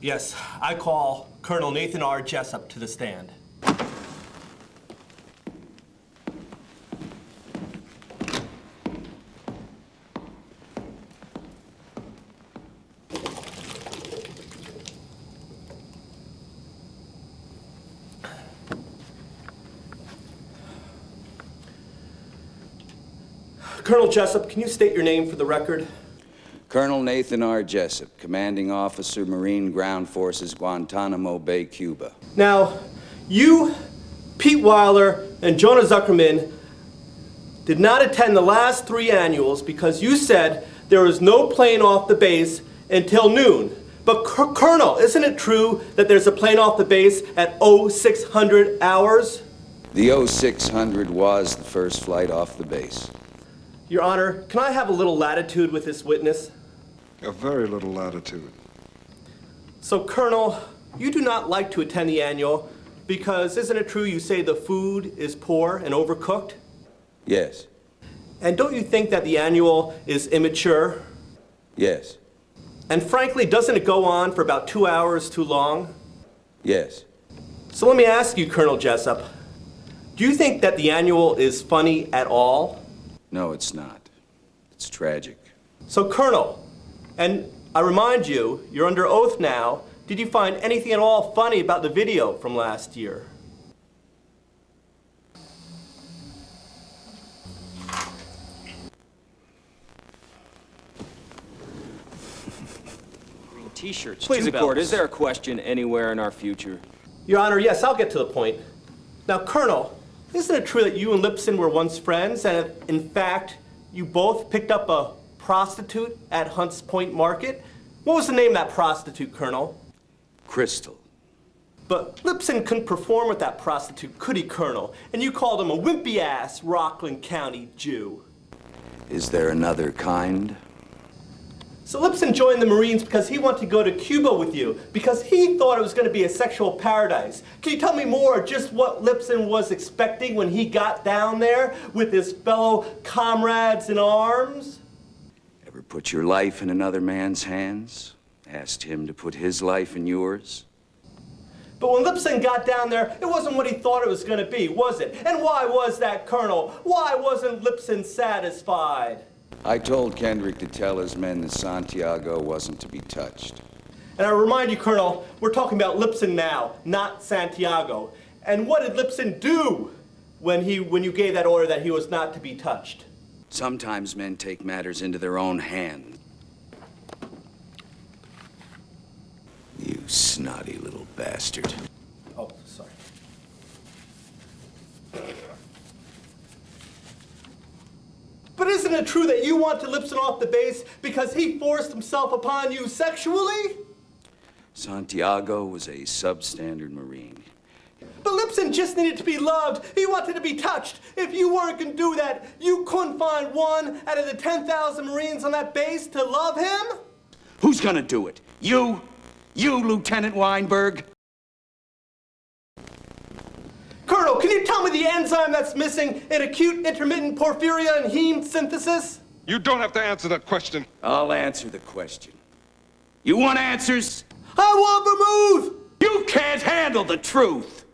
Yes, I call Colonel Nathan R. Jessup to the stand. Colonel Jessup, can you state your name for the record? Colonel Nathan R. Jessup, Commanding Officer, Marine Ground Forces, Guantanamo Bay, Cuba. Now, you, Pete Weiler, and Jonah Zuckerman did not attend the last 3 annuals because you said there was no plane off the base until noon. But Colonel, isn't it true that there's a plane off the base at 0600 hours? The 0600 was the first flight off the base. Your Honor, can I have a little latitude with this witness? A very little latitude. So, Colonel, you do not like to attend the annual because isn't it true you say the food is poor and overcooked? Yes. And don't you think that the annual is immature? Yes. And frankly, doesn't it go on for about 2 hours too long? Yes. So let me ask you, Colonel Jessup, do you think that the annual is funny at all? No, it's not. It's tragic. So, Colonel, and I remind you, you're under oath now, did you find anything at all funny about the video from last year? Green t-shirts. Please, two the court, belts. is there a question anywhere in our future? Your Honor, yes, I'll get to the point. Now, Colonel, isn't it true that you and Lipson were once friends, and in fact, you both picked up a prostitute at Hunts Point Market? What was the name of that prostitute, Colonel? Crystal. But Lipson couldn't perform with that prostitute, could he, Colonel? And you called him a wimpy-ass Rockland County Jew. Is there another kind? So Lipson joined the Marines because he wanted to go to Cuba with you, because he thought it was going to be a sexual paradise. Can you tell me more just what Lipson was expecting when he got down there with his fellow comrades in arms? Ever put your life in another man's hands? Asked him to put his life in yours? But when Lipson got down there, it wasn't what he thought it was going to be, was it? And why was that, Colonel? Why wasn't Lipson satisfied? I told Kendrick to tell his men that Santiago wasn't to be touched. And I remind you, Colonel, we're talking about Lipson now, not Santiago. And what did Lipson do when you gave that order that he was not to be touched? Sometimes men take matters into their own hands. You snotty little bastard. Oh, sorry. But isn't it true that you wanted Lipson off the base because he forced himself upon you sexually? Santiago was a substandard Marine. But Lipson just needed to be loved. He wanted to be touched. If you weren't going to do that, you couldn't find one out of the 10,000 Marines on that base to love him? Who's gonna do it? You? You, Lieutenant Weinberg? Colonel, can you tell me the enzyme that's missing in acute intermittent porphyria and heme synthesis? You don't have to answer that question. I'll answer the question. You want answers? I want vermouth! You can't handle the truth!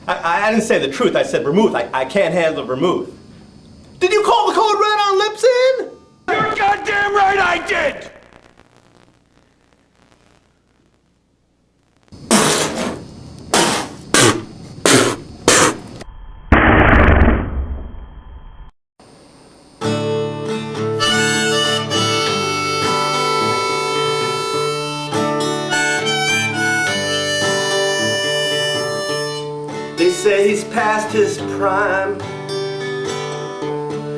I didn't say the truth, I said vermouth. I can't handle vermouth. Did you call the code red on Lipson? You're goddamn right I did! They say he's past his prime.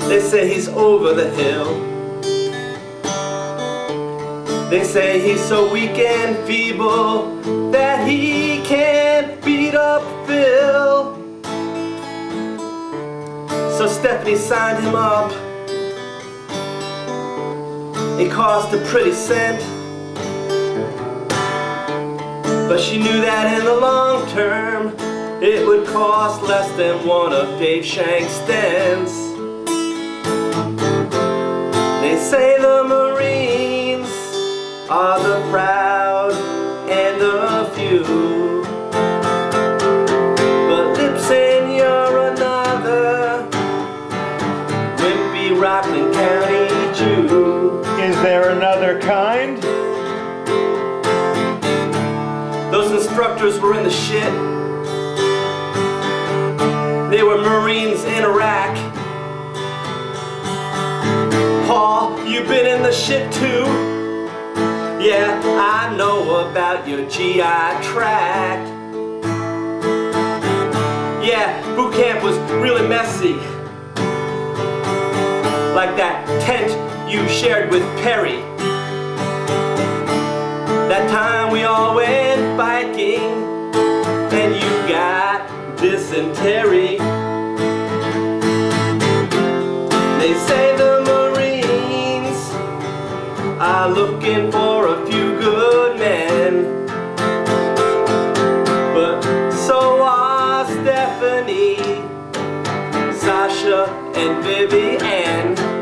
They say he's over the hill. They say he's so weak and feeble that he can't beat up Phil. So Stephanie signed him up. It cost a pretty cent, but she knew that in the long term it would cost less than one of Dave Shank's stents. They say the Marines are the proud and the there another kind? Those instructors were in the shit. They were Marines in Iraq. Paul, you've been in the shit too. Yeah, I know about your GI tract. Yeah, boot camp was really messy. Like that tent you shared with Perry. That time we all went biking and you got dysentery. They say the Marines are looking for a few good men, but so are Stephanie, Sasha, and Vivian.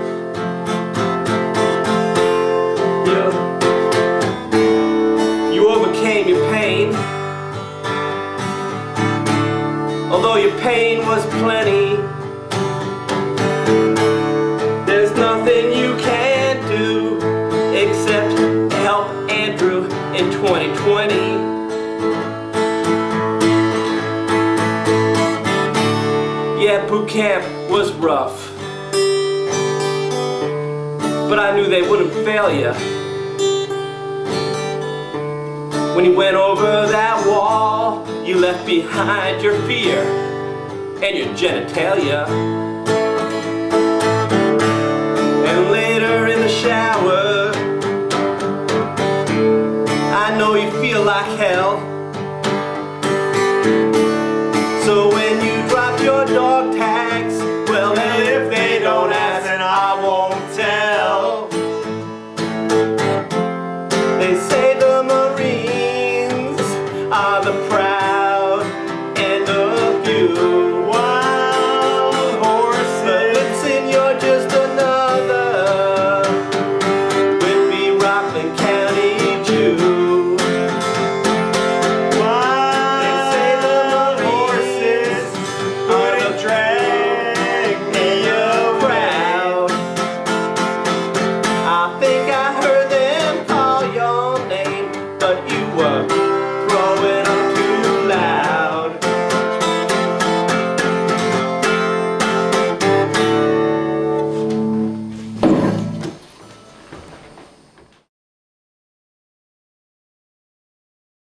You overcame your pain, although your pain was plenty. There's nothing you can't do except help Andrew in 2020. Yeah, boot camp was rough, but I knew they wouldn't fail you. When you went over that wall, you left behind your fear and your genitalia.